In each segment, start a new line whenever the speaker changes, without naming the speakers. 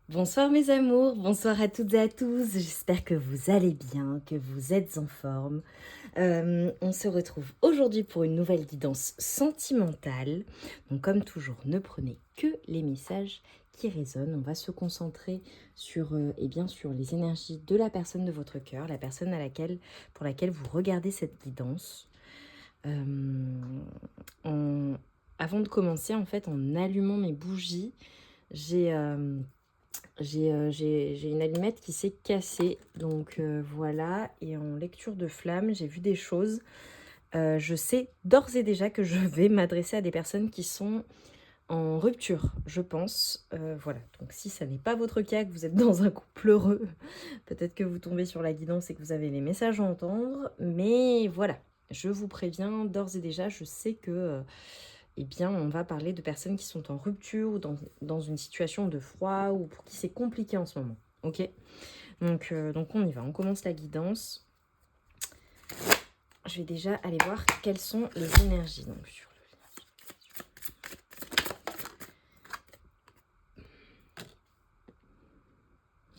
Bonsoir mes amours, bonsoir à toutes et à tous, j'espère que vous allez bien, que vous êtes en forme. On se retrouve aujourd'hui pour une nouvelle guidance sentimentale. Donc comme toujours, ne prenez que les messages qui résonnent. On va se concentrer sur, sur les énergies de la personne de votre cœur, la personne pour laquelle vous regardez cette guidance. Avant de commencer, en fait, en allumant mes bougies, j'ai une allumette qui s'est cassée, donc voilà. Et en lecture de flamme, j'ai vu des choses. Je sais d'ores et déjà que je vais m'adresser à des personnes qui sont en rupture, je pense. Voilà, donc si ça n'est pas votre cas, que vous êtes dans un couple heureux, peut-être que vous tombez sur la guidance et que vous avez les messages à entendre. Mais voilà, je vous préviens d'ores et déjà, je sais que on va parler de personnes qui sont en rupture ou dans une situation de froid ou pour qui c'est compliqué en ce moment. Ok, donc on y va, on commence la guidance. Je vais déjà aller voir quelles sont les énergies. Donc,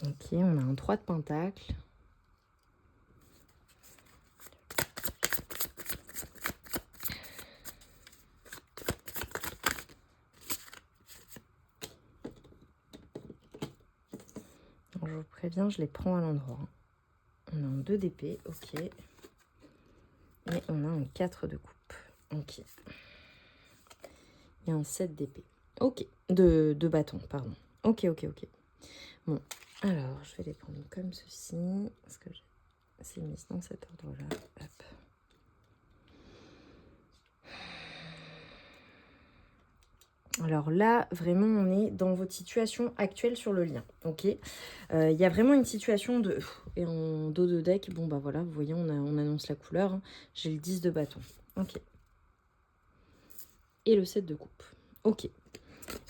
ok, on a un 3 de pentacle. Alors, je vous préviens, je les prends à l'endroit. On a un 2 d'épée, ok. Et on a un 4 de coupe, ok. Et un 7 d'épée, ok. De bâton, pardon. Ok. Bon, alors je vais les prendre comme ceci, parce que c'est mis dans cet ordre-là. Hop. Alors là, vraiment, on est dans votre situation actuelle sur le lien, ok. Il y a vraiment une situation de... Et en dos de deck, bon bah voilà, vous voyez, on annonce la couleur. Hein. J'ai le 10 de bâton, ok. Et le 7 de coupe, ok.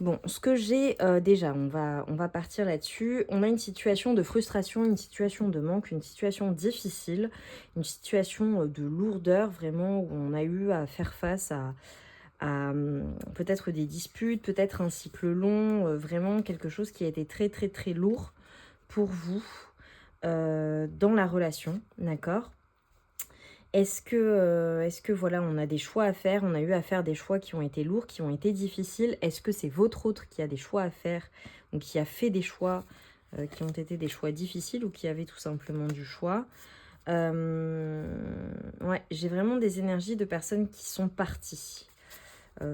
Bon, ce que j'ai déjà, on va partir là-dessus. On a une situation de frustration, une situation de manque, une situation difficile, une situation de lourdeur, vraiment, où on a eu à faire face à peut-être des disputes, peut-être un cycle long, vraiment quelque chose qui a été très très très lourd pour vous dans la relation, d'accord. Est-ce que voilà, on a des choix à faire, on a eu à faire des choix qui ont été lourds, qui ont été difficiles. Est-ce que c'est votre autre qui a des choix à faire, ou qui a fait des choix qui ont été des choix difficiles, ou qui avait tout simplement du choix. Ouais, j'ai vraiment des énergies de personnes qui sont parties.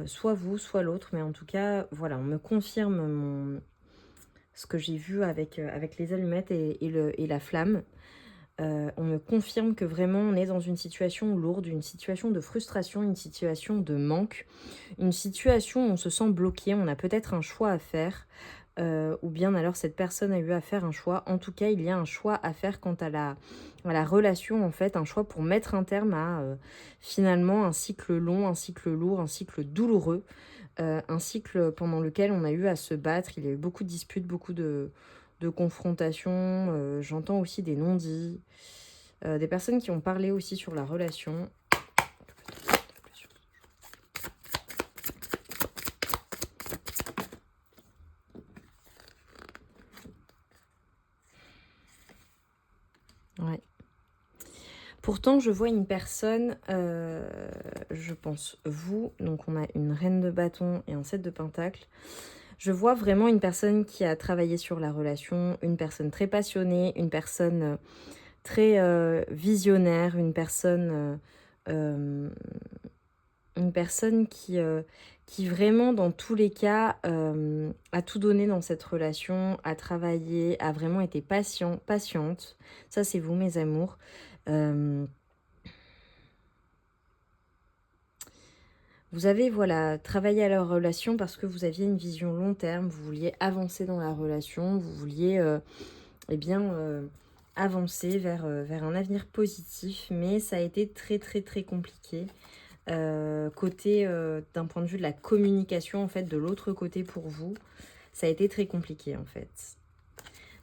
Soit vous, soit l'autre, mais en tout cas, voilà, on me confirme ce que j'ai vu avec les allumettes et la flamme. On me confirme que vraiment on est dans une situation lourde, une situation de frustration, une situation de manque, une situation où on se sent bloqué, on a peut-être un choix à faire, ou bien alors cette personne a eu à faire un choix. En tout cas, il y a un choix à faire quant à la relation, en fait, un choix pour mettre un terme à finalement un cycle long, un cycle lourd, un cycle douloureux, un cycle pendant lequel on a eu à se battre. Il y a eu beaucoup de disputes, beaucoup de confrontations. J'entends aussi des non-dits, des personnes qui ont parlé aussi sur la relation. Ouais. Pourtant, je vois une personne, je pense vous, donc on a une reine de bâton et un 7 de pentacle. Je vois vraiment une personne qui a travaillé sur la relation, une personne très passionnée, une personne très visionnaire, une personne qui vraiment, dans tous les cas, a tout donné dans cette relation, a travaillé, a vraiment été patiente. Ça, c'est vous, mes amours. Vous avez, voilà, travaillé à la relation parce que vous aviez une vision long terme, vous vouliez avancer dans la relation, vous vouliez, avancer vers un avenir positif, mais ça a été très, très, très compliqué. Côté, d'un point de vue de la communication, en fait, de l'autre côté pour vous, ça a été très compliqué, en fait.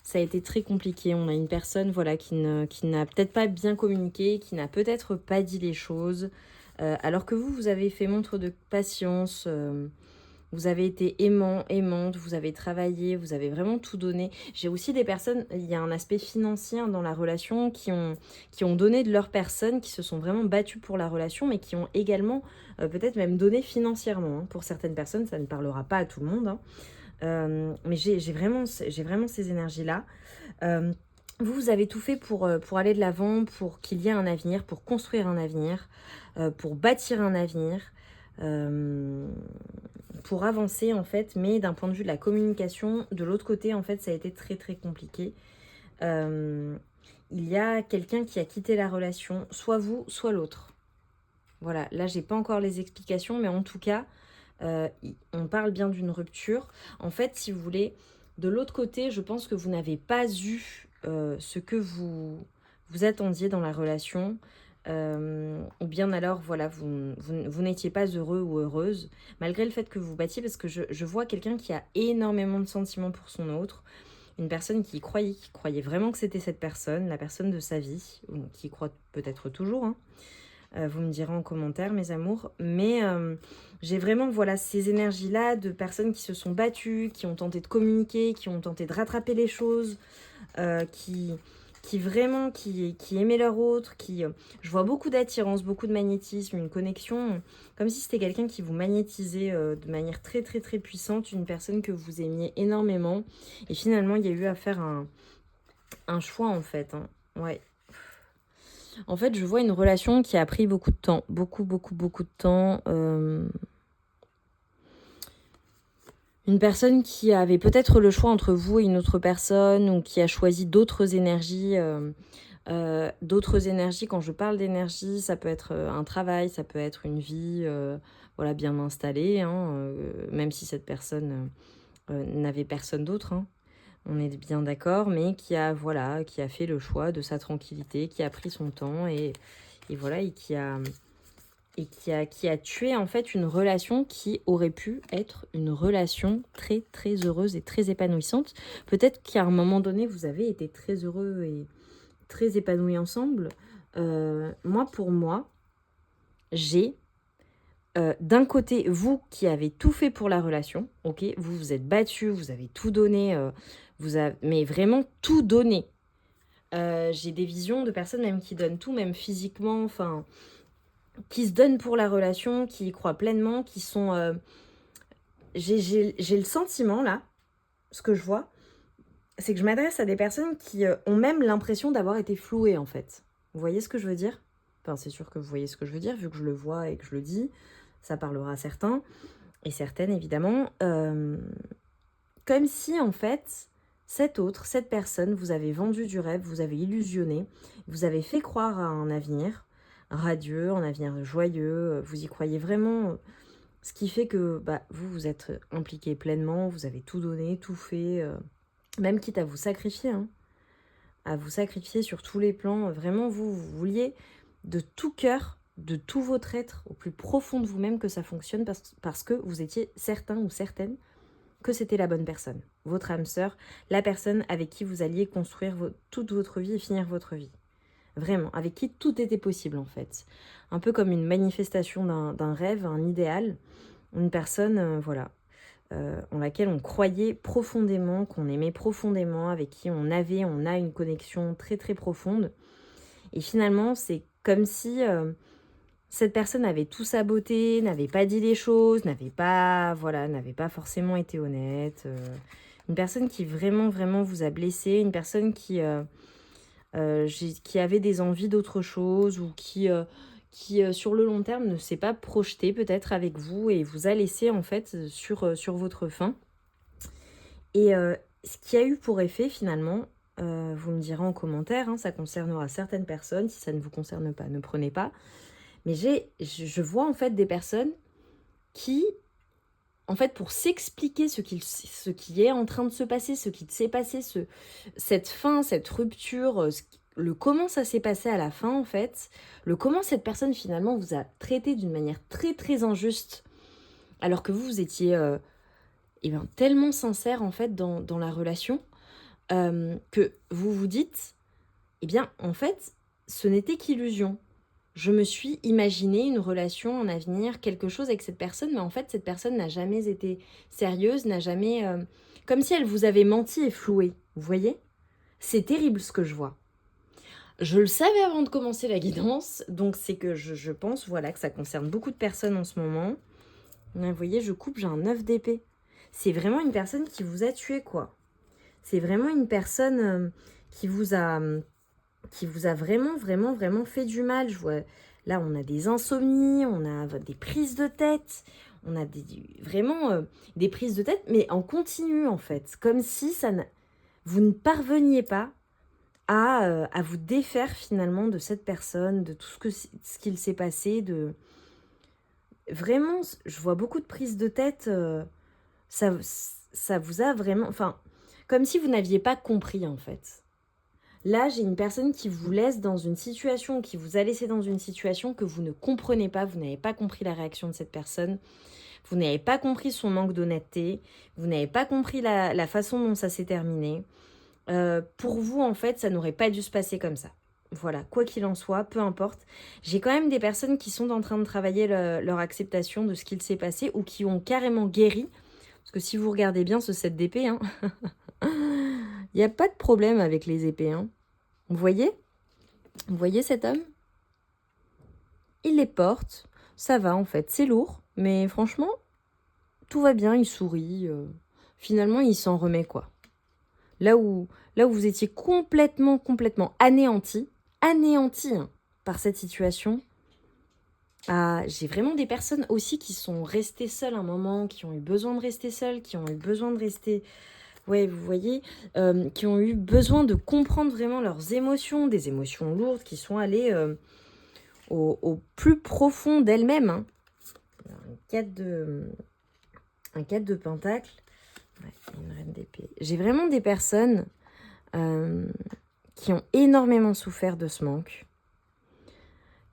Ça a été très compliqué. On a une personne, voilà, qui n'a peut-être pas bien communiqué, qui n'a peut-être pas dit les choses, alors que vous avez fait montre de patience, Vous avez été aimant, aimante, vous avez travaillé, vous avez vraiment tout donné. J'ai aussi des personnes, il y a un aspect financier dans la relation qui ont donné de leur personne, qui se sont vraiment battues pour la relation, mais qui ont également peut-être même donné financièrement. Pour certaines personnes, ça ne parlera pas à tout le monde. Mais j'ai vraiment ces énergies-là. Vous avez tout fait pour aller de l'avant, pour qu'il y ait un avenir, pour construire un avenir, pour bâtir un avenir. Pour avancer en fait, mais d'un point de vue de la communication, de l'autre côté en fait ça a été très très compliqué. Il y a quelqu'un qui a quitté la relation, soit vous, soit l'autre. Voilà, là j'ai pas encore les explications, mais en tout cas, on parle bien d'une rupture. En fait, si vous voulez, de l'autre côté, je pense que vous n'avez pas eu ce que vous attendiez dans la relation. Ou bien alors, voilà, vous n'étiez pas heureux ou heureuse, malgré le fait que vous battiez, parce que je vois quelqu'un qui a énormément de sentiments pour son autre, une personne qui croyait vraiment que c'était cette personne, la personne de sa vie, ou qui y croit peut-être toujours, hein. Vous me direz en commentaire, mes amours, mais j'ai vraiment, voilà, ces énergies-là de personnes qui se sont battues, qui ont tenté de communiquer, qui ont tenté de rattraper les choses, qui vraiment, qui aimaient leur autre, je vois beaucoup d'attirance, beaucoup de magnétisme, une connexion, comme si c'était quelqu'un qui vous magnétisait de manière très très très puissante, une personne que vous aimiez énormément, et finalement il y a eu à faire un choix en fait, hein. Ouais. En fait, je vois une relation qui a pris beaucoup de temps, beaucoup de temps. Une personne qui avait peut-être le choix entre vous et une autre personne, ou qui a choisi d'autres énergies. Quand je parle d'énergie, ça peut être un travail, ça peut être une vie voilà, bien installée, hein, même si cette personne n'avait personne d'autre, hein, on est bien d'accord, mais qui a fait le choix de sa tranquillité, qui a pris son temps et voilà, et qui a tué en fait une relation qui aurait pu être une relation très très heureuse et très épanouissante. Peut-être qu'à un moment donné, vous avez été très heureux et très épanouis ensemble. Pour moi, j'ai d'un côté vous qui avez tout fait pour la relation, ok, vous vous êtes battu, vous avez tout donné, mais vraiment tout donné. J'ai des visions de personnes même qui donnent tout, même physiquement, enfin, qui se donnent pour la relation, qui y croient pleinement, qui sont... J'ai le sentiment là, ce que je vois, c'est que je m'adresse à des personnes qui ont même l'impression d'avoir été flouées en fait. Vous voyez ce que je veux dire? Enfin, c'est sûr que vous voyez ce que je veux dire, vu que je le vois et que je le dis, ça parlera à certains, et certaines évidemment. Comme si en fait, cette personne, vous avez vendu du rêve, vous avez illusionné, vous avez fait croire à un avenir radieux, un avenir joyeux, vous y croyez vraiment, ce qui fait que vous êtes impliqué pleinement, vous avez tout donné, tout fait, même quitte à vous sacrifier, hein, à vous sacrifier sur tous les plans. Vraiment, vous vouliez de tout cœur, de tout votre être, au plus profond de vous-même, que ça fonctionne parce que vous étiez certain ou certaine que c'était la bonne personne, votre âme sœur, la personne avec qui vous alliez construire toute votre vie et finir votre vie. Vraiment, avec qui tout était possible en fait. Un peu comme une manifestation d'un rêve, un idéal, une personne, en laquelle on croyait profondément, qu'on aimait profondément, avec qui on a une connexion très très profonde. Et finalement, c'est comme si cette personne avait tout saboté, n'avait pas dit les choses, n'avait pas forcément été honnête. Une personne qui vraiment vous a blessé, une personne qui avait des envies d'autre chose, ou qui sur le long terme ne s'est pas projetée peut-être avec vous et vous a laissé en fait sur votre faim. Et ce qui a eu pour effet finalement, vous me direz en commentaire, hein, ça concernera certaines personnes, si ça ne vous concerne pas, ne prenez pas. Mais je vois en fait des personnes qui, en fait, pour s'expliquer ce qui est en train de se passer, ce qui s'est passé, cette fin, cette rupture, le comment ça s'est passé à la fin en fait, le comment cette personne finalement vous a traité d'une manière très très injuste, alors que vous étiez tellement sincère en fait dans la relation, que vous vous dites, en fait, ce n'était qu'illusion. je me suis imaginé une relation en avenir, quelque chose avec cette personne, mais en fait, cette personne n'a jamais été sérieuse, n'a jamais... comme si elle vous avait menti et floué, vous voyez? C'est terrible ce que je vois. Je le savais avant de commencer la guidance, donc c'est que je pense, voilà, que ça concerne beaucoup de personnes en ce moment. Vous voyez, je coupe, j'ai un 9 d'épée. C'est vraiment une personne qui vous a tué, quoi. C'est vraiment une personne qui vous a vraiment, vraiment, vraiment fait du mal. Je vois, là, on a des insomnies, on a des prises de tête, on a vraiment des prises de tête, mais en continu, en fait. Comme si vous ne parveniez pas à vous défaire, finalement, de cette personne, de tout ce qu'il s'est passé. Vraiment, je vois beaucoup de prises de tête. Ça vous a vraiment... Enfin, comme si vous n'aviez pas compris, en fait. Là, j'ai une personne qui vous laisse dans une situation, qui vous a laissé dans une situation que vous ne comprenez pas, vous n'avez pas compris la réaction de cette personne, vous n'avez pas compris son manque d'honnêteté, vous n'avez pas compris la façon dont ça s'est terminé. Pour vous, en fait, ça n'aurait pas dû se passer comme ça. Voilà, quoi qu'il en soit, peu importe. J'ai quand même des personnes qui sont en train de travailler leur acceptation de ce qu'il s'est passé ou qui ont carrément guéri. Parce que si vous regardez bien ce 7 d'épée, hein, il n'y a pas de problème avec les épées. Hein. Vous voyez? Vous voyez cet homme? Il les porte. Ça va en fait. C'est lourd. Mais franchement, tout va bien. Il sourit. Finalement, il s'en remet quoi. Là où vous étiez complètement anéanti hein, par cette situation. Ah, j'ai vraiment des personnes aussi qui sont restées seules un moment, qui ont eu besoin de rester seules, qui ont eu besoin de rester... Ouais, vous voyez, qui ont eu besoin de comprendre vraiment leurs émotions, des émotions lourdes qui sont allées au plus profond d'elles-mêmes. Hein. Un 4 de pentacle, ouais, une reine d'épée. J'ai vraiment des personnes qui ont énormément souffert de ce manque,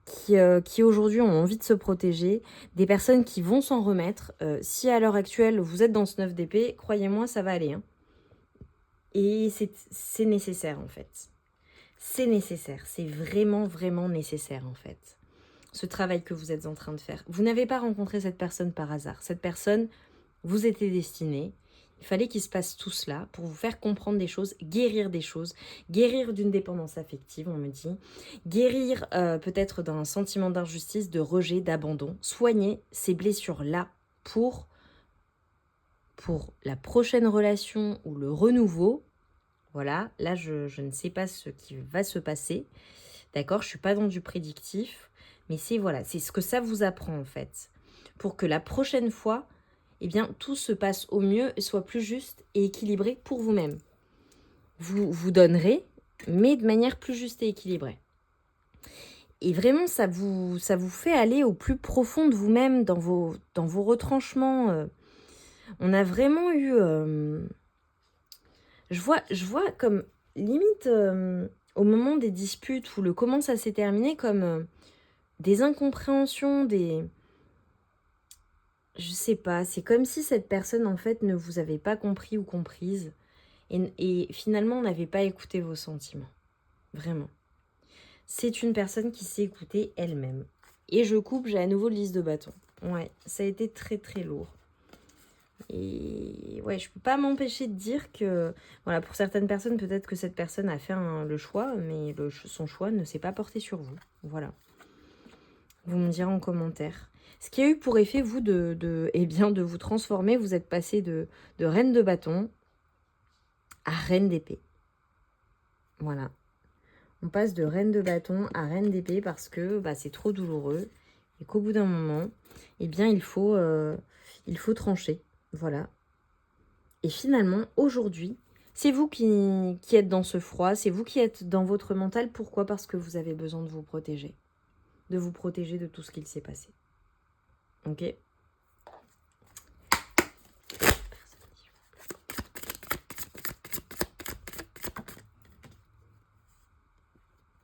qui aujourd'hui ont envie de se protéger, des personnes qui vont s'en remettre. Si à l'heure actuelle, vous êtes dans ce 9 d'épée, croyez-moi, ça va aller. Hein. Et c'est nécessaire, en fait. C'est nécessaire. C'est vraiment, vraiment nécessaire, en fait. Ce travail que vous êtes en train de faire. Vous n'avez pas rencontré cette personne par hasard. Cette personne vous était destinée. Il fallait qu'il se passe tout cela pour vous faire comprendre des choses, guérir d'une dépendance affective, on me dit, guérir peut-être d'un sentiment d'injustice, de rejet, d'abandon, soigner ces blessures-là pour la prochaine relation ou le renouveau. Voilà, là je ne sais pas ce qui va se passer, d'accord, je ne suis pas dans du prédictif, mais c'est voilà, c'est ce que ça vous apprend en fait, pour que la prochaine fois, eh bien, tout se passe au mieux et soit plus juste et équilibré pour vous-même. Vous donnerez, mais de manière plus juste et équilibrée. Et vraiment, ça vous fait aller au plus profond de vous-même, dans vos retranchements. On a vraiment eu... je vois comme, limite, au moment des disputes ou le comment ça s'est terminé, comme des incompréhensions, je sais pas, c'est comme si cette personne, en fait, ne vous avait pas compris ou comprise. Et finalement, n'avait pas écouté vos sentiments. Vraiment. C'est une personne qui s'est écoutée elle-même. Et je coupe, j'ai à nouveau le 10 de bâton. Ouais, ça a été très très lourd. Et ouais, je peux pas m'empêcher de dire que, voilà, pour certaines personnes, peut-être que cette personne a fait le choix, mais son choix ne s'est pas porté sur vous. Voilà. Vous me direz en commentaire. Ce qui a eu pour effet, vous, eh bien, de vous transformer, vous êtes passé de reine de bâton à reine d'épée. Voilà. On passe de reine de bâton à reine d'épée parce que c'est trop douloureux. Et qu'au bout d'un moment, eh bien, il faut trancher. Voilà. Et finalement, aujourd'hui, c'est vous qui êtes dans ce froid, c'est vous qui êtes dans votre mental. Pourquoi? Parce que vous avez besoin de vous protéger. De vous protéger de tout ce qu'il s'est passé. Ok?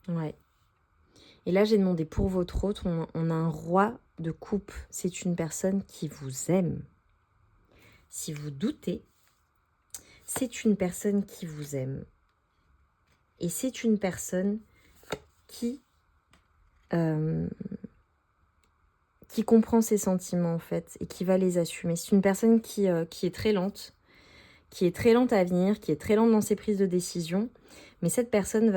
Ouais. Et là, j'ai demandé pour votre autre, on a un roi de coupe. C'est une personne qui vous aime. Si vous doutez, c'est une personne qui vous aime. Et c'est une personne qui qui comprend ses sentiments en fait et qui va les assumer. C'est une personne qui est très lente, à venir, qui est très lente dans ses prises de décision, mais cette personne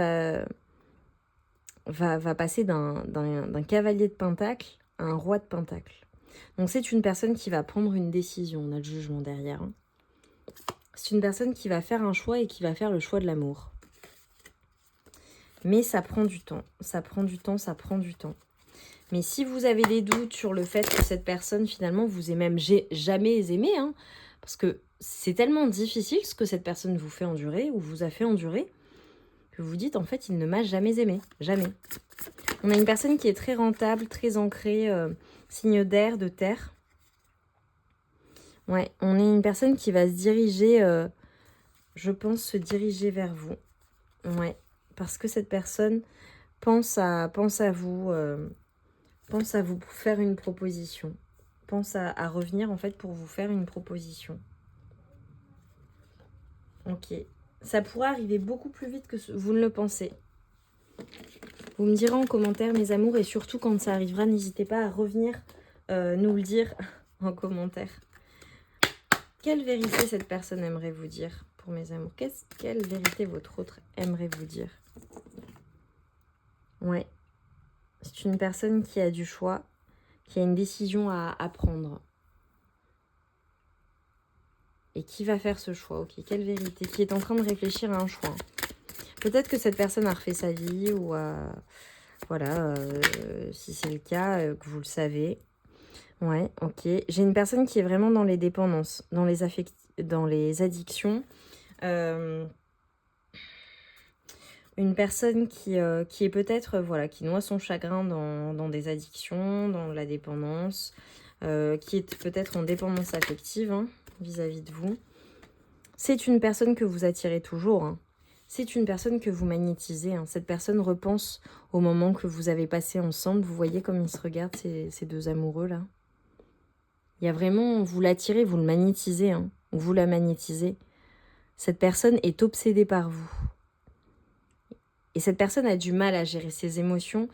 va passer d'un cavalier de pentacle à un roi de pentacle. Donc c'est une personne qui va prendre une décision, on a le jugement derrière. Hein. C'est une personne qui va faire un choix et qui va faire le choix de l'amour. Mais ça prend du temps, ça prend du temps, ça prend du temps. Mais si vous avez des doutes sur le fait que cette personne, finalement, vous ait même jamais aimé, hein, parce que c'est tellement difficile ce que cette personne vous fait endurer ou vous a fait endurer, que vous dites, en fait, il ne m'a jamais aimé. Jamais. On a une personne qui est très rentable, très ancrée, signe d'air, de terre. Ouais, on est une personne qui va se diriger, je pense, se diriger vers vous. Ouais, parce que cette personne pense à vous... pense à vous faire une proposition. Pense à revenir en fait pour vous faire une proposition. Ok. Ça pourrait arriver beaucoup plus vite que vous ne le pensez. Vous me direz en commentaire mes amours et surtout quand ça arrivera, n'hésitez pas à revenir nous le dire en commentaire. Quelle vérité cette personne aimerait vous dire pour mes amours? Quelle vérité votre autre aimerait vous dire? Ouais. C'est une personne qui a du choix, qui a une décision à prendre. Et qui va faire ce choix? Ok, quelle vérité? Qui est en train de réfléchir à un choix. Peut-être que cette personne a refait sa vie ou voilà, si c'est le cas, que vous le savez. Ouais, ok. J'ai une personne qui est vraiment dans les dépendances, dans les addictions. Une personne qui est peut-être, voilà, qui noie son chagrin dans des addictions, dans la dépendance, qui est peut-être en dépendance affective hein, vis-à-vis de vous. C'est une personne que vous attirez toujours. Hein. C'est une personne que vous magnétisez. Hein. Cette personne repense au moment que vous avez passé ensemble. Vous voyez comme ils se regardent, ces deux amoureux-là. Il y a vraiment, vous l'attirez, vous le magnétisez. Hein. Vous la magnétisez. Cette personne est obsédée par vous. Et cette personne a du mal à gérer ses émotions.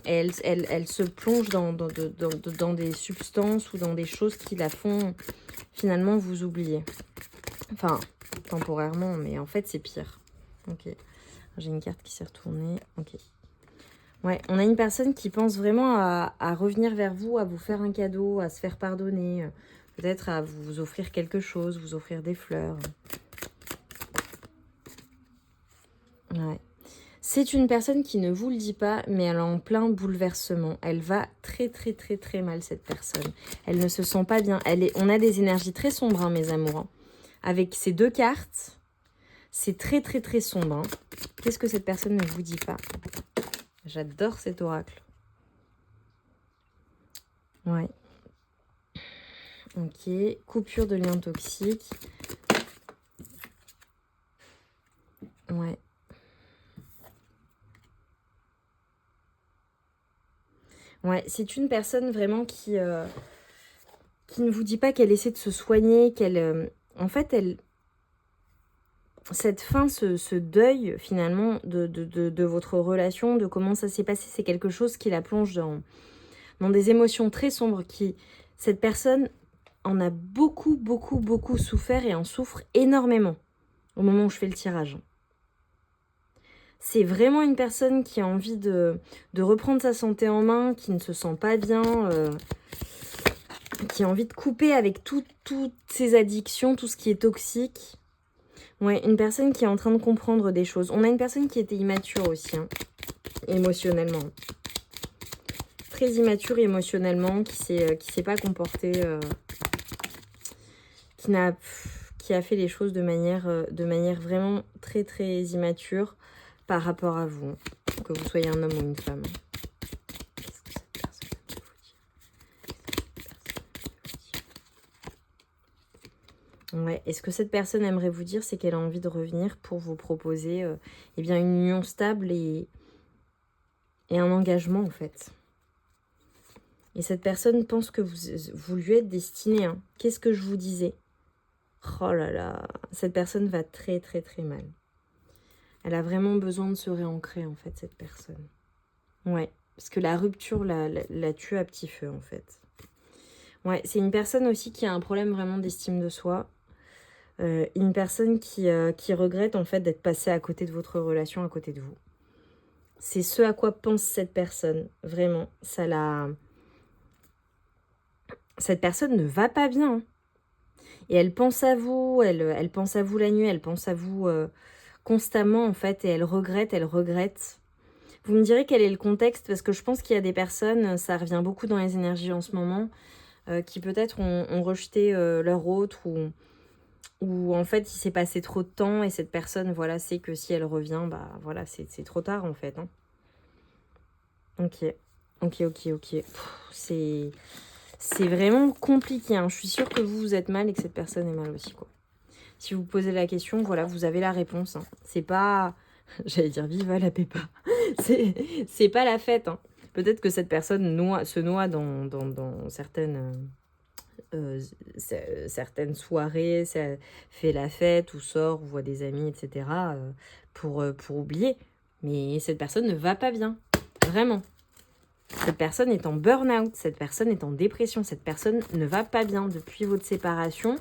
Elle se plonge dans des substances ou dans des choses qui la font finalement vous oublier. Enfin, temporairement, mais en fait, c'est pire. Ok. J'ai une carte qui s'est retournée. Ok. Ouais, on a une personne qui pense vraiment à revenir vers vous, à vous faire un cadeau, à se faire pardonner. Peut-être à vous offrir quelque chose, vous offrir des fleurs. Ouais. C'est une personne qui ne vous le dit pas, mais elle est en plein bouleversement. Elle va très très très très mal, cette personne. Elle ne se sent pas bien. On a des énergies très sombres, hein, mes amours. Hein. Avec ces deux cartes, c'est très très très sombre. Hein. Qu'est-ce que cette personne ne vous dit pas? J'adore cet oracle. Ouais. Ok. Coupure de lien toxique. Ouais. Ouais, c'est une personne vraiment qui ne vous dit pas qu'elle essaie de se soigner, qu'elle... en fait, cette fin, ce deuil, finalement, de votre relation, de comment ça s'est passé, c'est quelque chose qui la plonge dans des émotions très sombres. Cette personne en a beaucoup, beaucoup, beaucoup souffert et en souffre énormément au moment où je fais le tirage. C'est vraiment une personne qui a envie de reprendre sa santé en main, qui ne se sent pas bien, qui a envie de couper avec toutes ses addictions, tout ce qui est toxique. Ouais, une personne qui est en train de comprendre des choses. On a une personne qui était immature aussi, hein, émotionnellement. Très immature émotionnellement, qui s'est pas comportée, qui a fait les choses de manière vraiment très très immature par rapport à vous, que vous soyez un homme ou une femme. Ouais, et ce que cette personne aimerait vous dire, c'est qu'elle a envie de revenir pour vous proposer eh bien une union stable et un engagement en fait. Et cette personne pense que vous lui êtes destiné. Hein. Qu'est-ce que je vous disais? Oh là là, cette personne va très très très mal. Elle a vraiment besoin de se réancrer en fait, cette personne. Ouais, Parce que la rupture la tue à petit feu, en fait. Ouais, c'est une personne aussi qui a un problème vraiment d'estime de soi. Une personne qui regrette, en fait, d'être passée à côté de votre relation, à côté de vous. C'est ce à quoi pense cette personne. Vraiment, cette personne ne va pas bien. Et elle pense à vous, elle pense à vous la nuit, elle pense à vous constamment, en fait, et elle regrette, elle regrette. Vous me direz quel est le contexte, parce que je pense qu'il y a des personnes, ça revient beaucoup dans les énergies en ce moment, qui peut-être ont rejeté leur autre, ou en fait il s'est passé trop de temps, et cette personne, voilà, sait que si elle revient, bah voilà, c'est trop tard, en fait. Hein. Ok, ok. C'est vraiment compliqué. Hein. Je suis sûre que vous êtes mal et que cette personne est mal aussi, quoi. Si vous posez la question, voilà, vous avez la réponse. Hein. C'est pas... J'allais dire viva la Pépa. C'est pas la fête. Hein. Peut-être que cette personne se noie dans certaines soirées, fait la fête ou sort ou voit des amis, etc. Pour oublier. Mais cette personne ne va pas bien. Vraiment. Cette personne est en burn-out. Cette personne est en dépression. Cette personne ne va pas bien depuis votre séparation.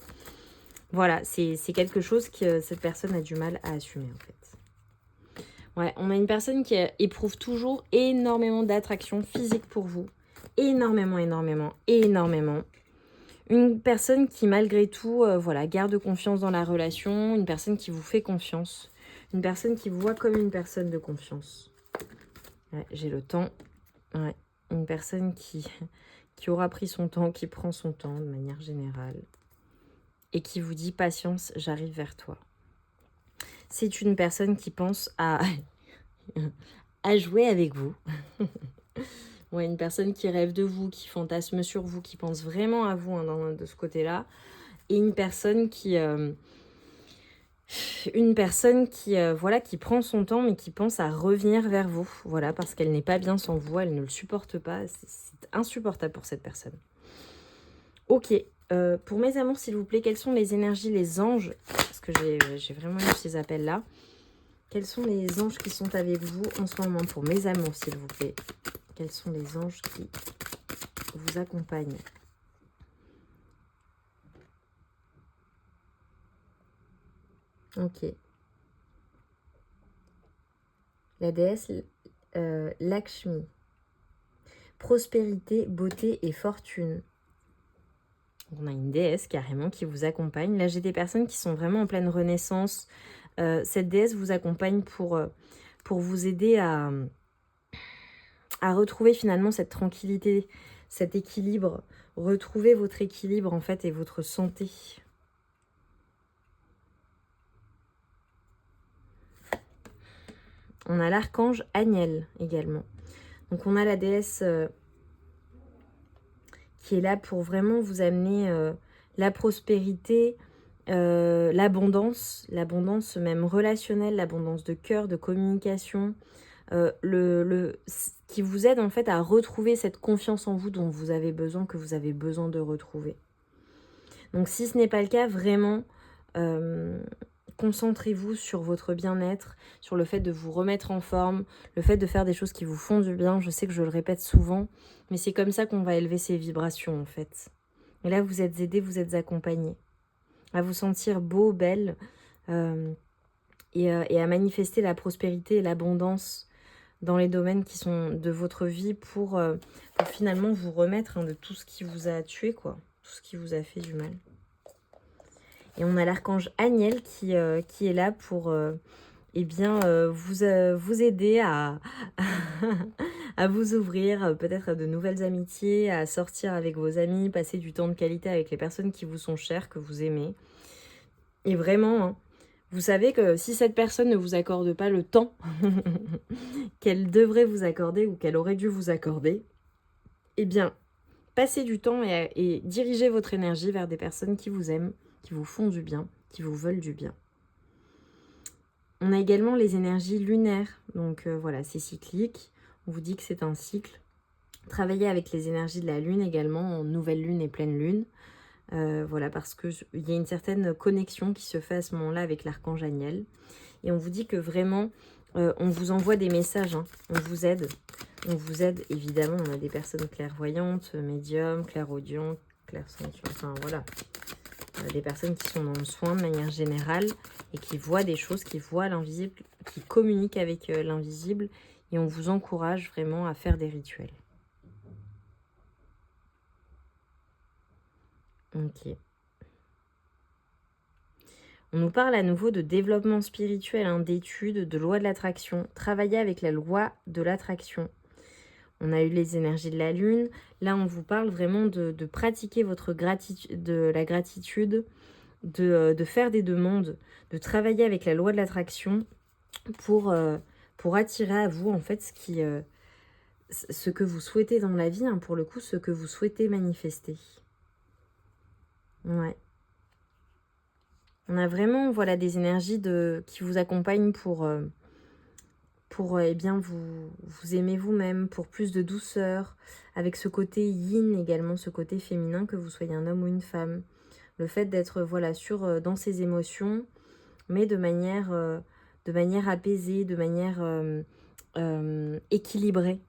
Voilà, c'est quelque chose que cette personne a du mal à assumer, en fait. Ouais, on a une personne qui éprouve toujours énormément d'attraction physique pour vous. Énormément. Une personne qui, malgré tout, voilà, garde confiance dans la relation. Une personne qui vous fait confiance. Une personne qui vous voit comme une personne de confiance. Ouais, j'ai le temps. Ouais, une personne qui aura pris son temps, qui prend son temps de manière générale. Et qui vous dit patience, j'arrive vers toi. C'est une personne qui pense à jouer avec vous. Ouais, une personne qui rêve de vous, qui fantasme sur vous, qui pense vraiment à vous hein, de ce côté-là. Et une personne qui voilà, qui prend son temps, mais qui pense à revenir vers vous. Voilà, parce qu'elle n'est pas bien sans vous, elle ne le supporte pas. C'est insupportable pour cette personne. Ok. Pour mes amours, s'il vous plaît, quelles sont les énergies, les anges, parce que j'ai vraiment eu ces appels-là. Quels sont les anges qui sont avec vous en ce moment pour mes amours, s'il vous plaît? Quels sont les anges qui vous accompagnent? Ok. La déesse Lakshmi. Prospérité, beauté et fortune. On a une déesse carrément qui vous accompagne. Là, j'ai des personnes qui sont vraiment en pleine renaissance. Cette déesse vous accompagne pour vous aider à retrouver finalement cette tranquillité, cet équilibre. Retrouver votre équilibre en fait et votre santé. On a l'archange Aniel également. Donc on a la déesse qui est là pour vraiment vous amener la prospérité, l'abondance même relationnelle, l'abondance de cœur, de communication, qui vous aide en fait à retrouver cette confiance en vous dont vous avez besoin, que vous avez besoin de retrouver. Donc si ce n'est pas le cas, vraiment, concentrez-vous sur votre bien-être, sur le fait de vous remettre en forme, le fait de faire des choses qui vous font du bien. Je sais que je le répète souvent, mais c'est comme ça qu'on va élever ses vibrations en fait. Et là, vous êtes aidés, vous êtes accompagnés à vous sentir beau, belle, et à manifester la prospérité et l'abondance dans les domaines qui sont de votre vie pour finalement vous remettre de tout ce qui vous a tué, quoi, tout ce qui vous a fait du mal. Et on a l'archange Aniel qui est là pour vous aider à, à vous ouvrir peut-être à de nouvelles amitiés, à sortir avec vos amis, passer du temps de qualité avec les personnes qui vous sont chères, que vous aimez. Et vraiment, hein, vous savez que si cette personne ne vous accorde pas le temps qu'elle devrait vous accorder ou qu'elle aurait dû vous accorder, eh bien, passez du temps et dirigez votre énergie vers des personnes qui vous aiment, qui vous font du bien, qui vous veulent du bien. On a également les énergies lunaires. Donc voilà, c'est cyclique. On vous dit que c'est un cycle. Travaillez avec les énergies de la lune également, en nouvelle lune et pleine lune. Voilà, parce qu'il y a une certaine connexion qui se fait à ce moment-là avec l'archange Aniel. Et on vous dit que vraiment, On vous envoie des messages, hein. On vous aide. On vous aide, évidemment. On a des personnes clairvoyantes, médiums, clairaudients, clairsentients. Enfin, voilà. Des personnes qui sont dans le soin de manière générale et qui voient des choses, qui voient l'invisible, qui communiquent avec l'invisible. Et on vous encourage vraiment à faire des rituels. Ok. On nous parle à nouveau de développement spirituel, hein, d'études, de loi de l'attraction. Travailler avec la loi de l'attraction. On a eu les énergies de la lune. Là, on vous parle vraiment de pratiquer votre gratitude, de la gratitude, de faire des demandes, de travailler avec la loi de l'attraction pour attirer à vous, en fait, ce que vous souhaitez dans la vie, hein, pour le coup, ce que vous souhaitez manifester. Ouais. On a vraiment, voilà, des énergies qui vous accompagnent pour eh bien, vous aimer vous-même, pour plus de douceur, avec ce côté yin également, ce côté féminin, que vous soyez un homme ou une femme. Le fait d'être, voilà, dans ses émotions, mais de manière apaisée, de manière équilibrée.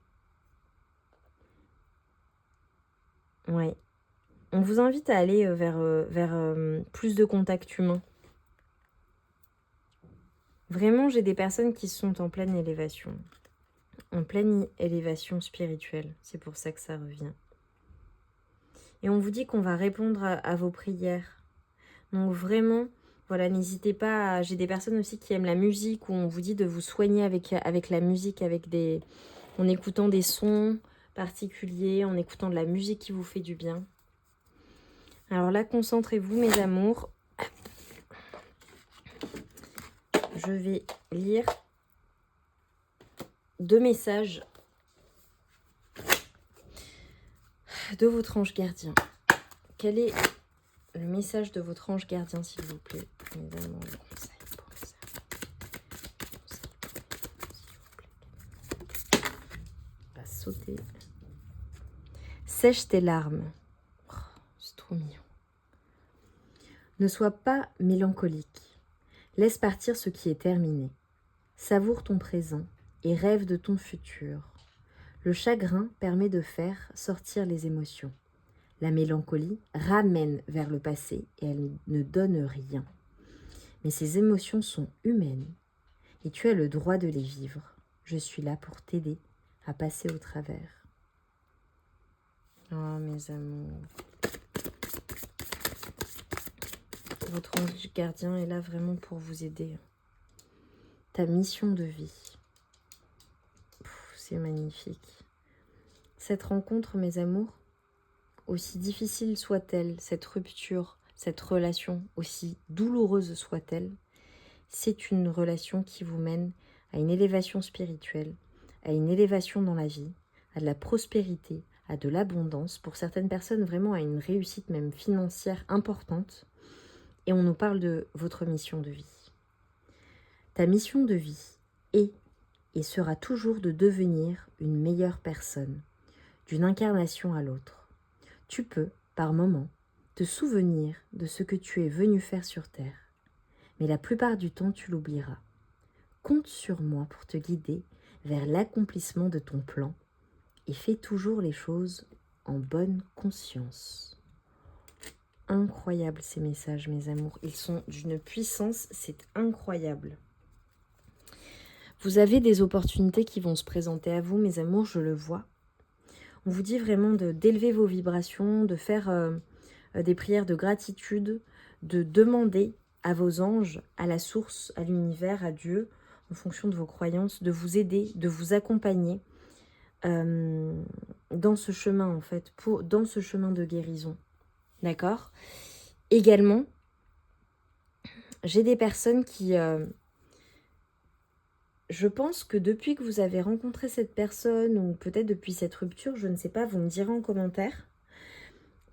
Ouais. On vous invite à aller vers plus de contact humain. Vraiment, j'ai des personnes qui sont en pleine élévation. En pleine élévation spirituelle. C'est pour ça que ça revient. Et on vous dit qu'on va répondre à vos prières. Donc vraiment, voilà, n'hésitez pas. J'ai des personnes aussi qui aiment la musique, où on vous dit de vous soigner avec la musique, en écoutant des sons particuliers, en écoutant de la musique qui vous fait du bien. Alors là, concentrez-vous, mes amours. Je vais lire 2 messages de votre ange gardien. Quel est le message de votre ange gardien, s'il vous plaît? Évidemment, le conseil pour ça. On va sauter. Sèche tes larmes. Oh, c'est trop mignon. Ne sois pas mélancolique. Laisse partir ce qui est terminé. Savoure ton présent et rêve de ton futur. Le chagrin permet de faire sortir les émotions. La mélancolie ramène vers le passé et elle ne donne rien. Mais ces émotions sont humaines et tu as le droit de les vivre. Je suis là pour t'aider à passer au travers. Oh, mes amours. Votre ange gardien est là vraiment pour vous aider. Ta mission de vie. C'est magnifique. Cette rencontre, mes amours, aussi difficile soit-elle, cette rupture, cette relation, aussi douloureuse soit-elle, c'est une relation qui vous mène à une élévation spirituelle, à une élévation dans la vie, à de la prospérité, à de l'abondance, pour certaines personnes vraiment à une réussite même financière importante. Et on nous parle de votre mission de vie. Ta mission de vie est et sera toujours de devenir une meilleure personne, d'une incarnation à l'autre. Tu peux, par moments, te souvenir de ce que tu es venu faire sur Terre, mais la plupart du temps tu l'oublieras. Compte sur moi pour te guider vers l'accomplissement de ton plan et fais toujours les choses en bonne conscience. Incroyable ces messages, mes amours. Ils sont d'une puissance, c'est incroyable. Vous avez des opportunités qui vont se présenter à vous, mes amours, je le vois. On vous dit vraiment d'élever vos vibrations, de faire des prières de gratitude, de demander à vos anges, à la source, à l'univers, à Dieu, en fonction de vos croyances, de vous aider, de vous accompagner dans ce chemin, en fait, dans ce chemin de guérison. D'accord? Également, j'ai des personnes qui... je pense que depuis que vous avez rencontré cette personne, ou peut-être depuis cette rupture, je ne sais pas, vous me direz en commentaire,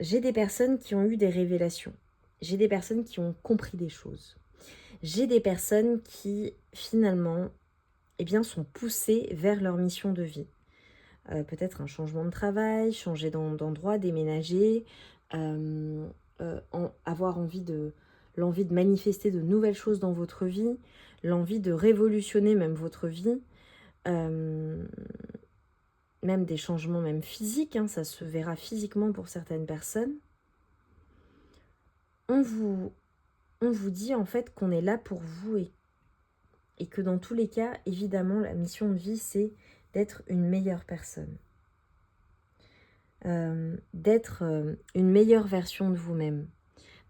j'ai des personnes qui ont eu des révélations. J'ai des personnes qui ont compris des choses. J'ai des personnes qui, finalement, eh bien, sont poussées vers leur mission de vie. Peut-être un changement de travail, changer d'endroit, déménager, avoir envie de l'envie de manifester de nouvelles choses dans votre vie, l'envie de révolutionner même votre vie, même des changements même physiques, hein, ça se verra physiquement pour certaines personnes. On vous dit en fait qu'on est là pour vous et que dans tous les cas, évidemment, la mission de vie, c'est d'être une meilleure personne. D'être une meilleure version de vous-même.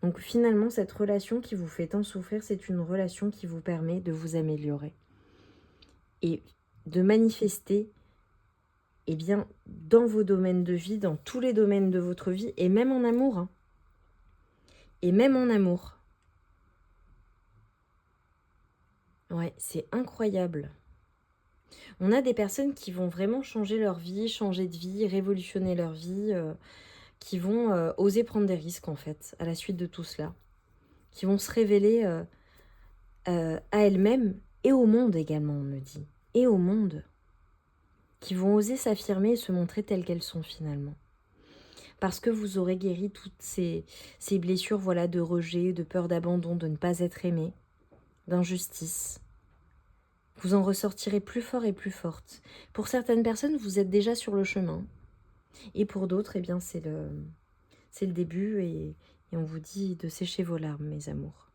Donc finalement, cette relation qui vous fait tant souffrir, c'est une relation qui vous permet de vous améliorer. Et de manifester, eh bien, dans vos domaines de vie, dans tous les domaines de votre vie, et même en amour. Hein. Et même en amour. Ouais, c'est incroyable. On a des personnes qui vont vraiment changer leur vie, changer de vie, révolutionner leur vie, qui vont oser prendre des risques en fait, à la suite de tout cela. Qui vont se révéler à elles-mêmes et au monde également, on me dit. Et au monde. Qui vont oser s'affirmer et se montrer telles qu'elles sont finalement. Parce que vous aurez guéri toutes ces blessures, voilà, de rejet, de peur d'abandon, de ne pas être aimé, d'injustice. Vous en ressortirez plus fort et plus forte. Pour certaines personnes, vous êtes déjà sur le chemin. Et pour d'autres, eh bien, c'est le début et on vous dit de sécher vos larmes, mes amours.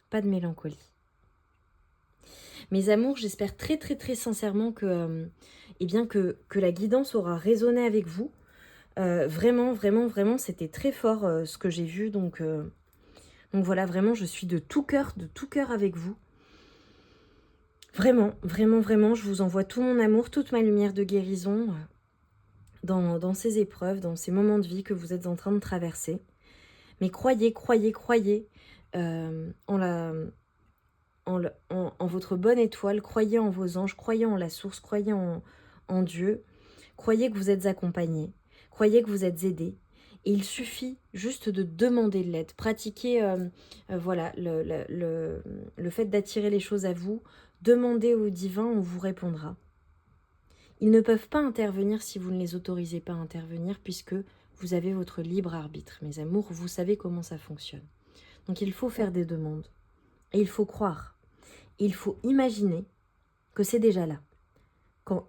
Pas de mélancolie. Mes amours, j'espère très très très sincèrement que la guidance aura résonné avec vous. Vraiment, vraiment, vraiment, c'était très fort ce que j'ai vu. Donc voilà, vraiment, je suis de tout cœur avec vous. Vraiment, vraiment, vraiment, je vous envoie tout mon amour, toute ma lumière de guérison dans ces épreuves, dans ces moments de vie que vous êtes en train de traverser. Mais croyez en votre bonne étoile, croyez en vos anges, croyez en la source, croyez en Dieu, croyez que vous êtes accompagnés, croyez que vous êtes aidés. Et il suffit juste de demander de l'aide. Pratiquez voilà, le fait d'attirer les choses à vous. Demandez au divin, on vous répondra. Ils ne peuvent pas intervenir si vous ne les autorisez pas à intervenir, puisque vous avez votre libre arbitre. Mes amours, vous savez comment ça fonctionne. Donc il faut faire des demandes. Et il faut croire. Et il faut imaginer que c'est déjà là.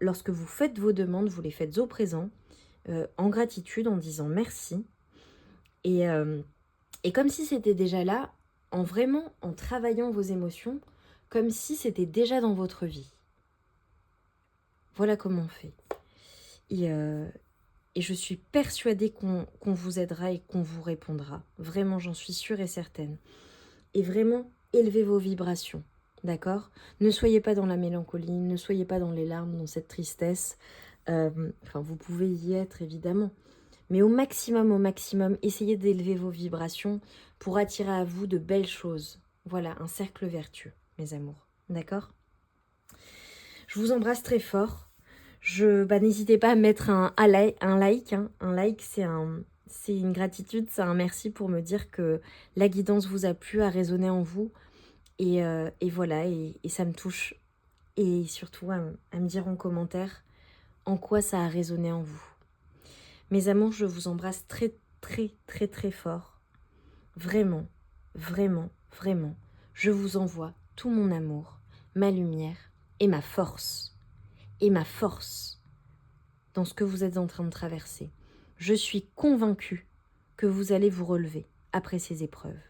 Lorsque vous faites vos demandes, vous les faites au présent, en gratitude, en disant merci. Et comme si c'était déjà là, en travaillant vos émotions, comme si c'était déjà dans votre vie. Voilà comment on fait. Et je suis persuadée qu'on vous aidera et qu'on vous répondra. Vraiment, j'en suis sûre et certaine. Et vraiment, élevez vos vibrations. D'accord ? Ne soyez pas dans la mélancolie, ne soyez pas dans les larmes, dans cette tristesse. Vous pouvez y être, évidemment. Mais au maximum, essayez d'élever vos vibrations pour attirer à vous de belles choses. Voilà, un cercle vertueux, mes amours. D'accord ? Je vous embrasse très fort. N'hésitez pas à mettre un like. Hein. Un like, c'est une gratitude, c'est un merci pour me dire que la guidance vous a plu, a résonné en vous. Et voilà, et ça me touche. Et surtout à me dire en commentaire en quoi ça a résonné en vous. Mes amours, je vous embrasse très, très, très, très fort. Vraiment, vraiment, vraiment. Je vous envoie tout mon amour, ma lumière et ma force. Et ma force dans ce que vous êtes en train de traverser. Je suis convaincue que vous allez vous relever après ces épreuves.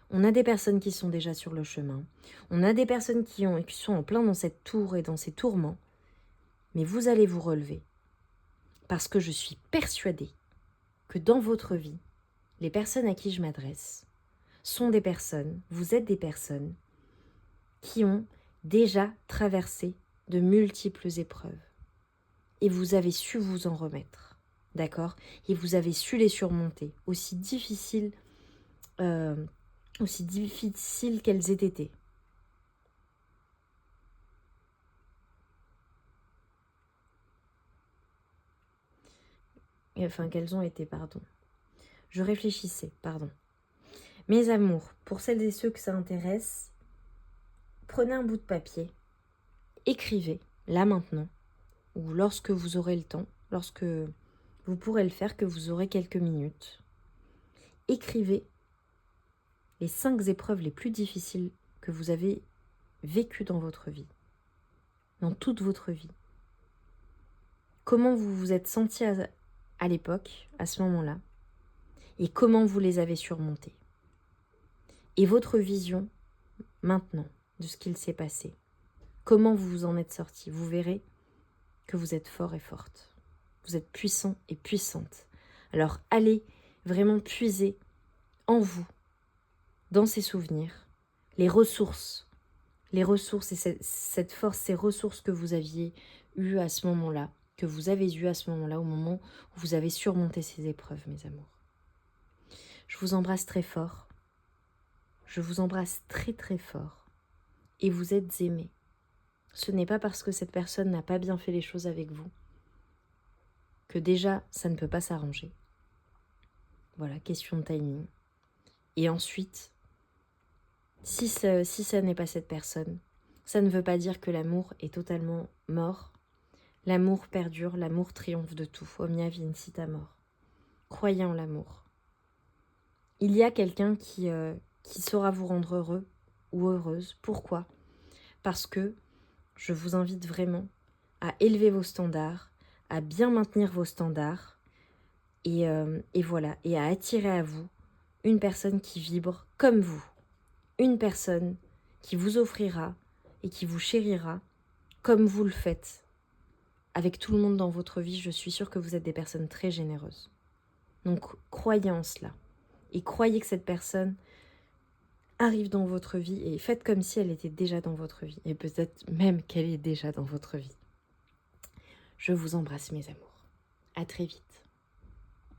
On a des personnes qui sont déjà sur le chemin. On a des personnes qui sont en plein dans cette tour et dans ces tourments. Mais vous allez vous relever. Parce que je suis persuadée que dans votre vie, les personnes à qui je m'adresse sont des personnes, vous êtes des personnes qui ont déjà traversé de multiples épreuves. Et vous avez su vous en remettre. D'accord ? Et vous avez su les surmonter, aussi difficiles qu'elles aient été. Qu'elles ont été, pardon. Je réfléchissais, pardon. Mes amours, pour celles et ceux que ça intéresse, prenez un bout de papier, écrivez, là maintenant, ou lorsque vous aurez le temps, lorsque vous pourrez le faire, que vous aurez quelques minutes. Écrivez les 5 épreuves les plus difficiles que vous avez vécues dans votre vie, dans toute votre vie. Comment vous vous êtes senti à l'époque, à ce moment-là, et comment vous les avez surmontées. Et votre vision, maintenant, de ce qu'il s'est passé. Comment vous vous en êtes sorti. Vous verrez que vous êtes fort et forte. Vous êtes puissant et puissante. Alors allez vraiment puiser en vous, dans ces souvenirs, les ressources et cette force, ces ressources que vous aviez eues à ce moment-là, que vous avez eues à ce moment-là, au moment où vous avez surmonté ces épreuves, mes amours. Je vous embrasse très fort. Je vous embrasse très très fort. Et vous êtes aimés. Ce n'est pas parce que cette personne n'a pas bien fait les choses avec vous que déjà ça ne peut pas s'arranger. Voilà, question de timing. Et ensuite, si ça n'est pas cette personne, ça ne veut pas dire que l'amour est totalement mort. L'amour perdure, l'amour triomphe de tout. Omnia vincit amor. Croyez en l'amour. Il y a quelqu'un qui saura vous rendre heureux ou heureuse. Pourquoi ? Parce que je vous invite vraiment à élever vos standards, à bien maintenir vos standards et voilà, et à attirer à vous une personne qui vibre comme vous. Une personne qui vous offrira et qui vous chérira comme vous le faites. Avec tout le monde dans votre vie, je suis sûre que vous êtes des personnes très généreuses. Donc croyez en cela. Et croyez que cette personne arrive dans votre vie et faites comme si elle était déjà dans votre vie. Et peut-être même qu'elle est déjà dans votre vie. Je vous embrasse mes amours. À très vite.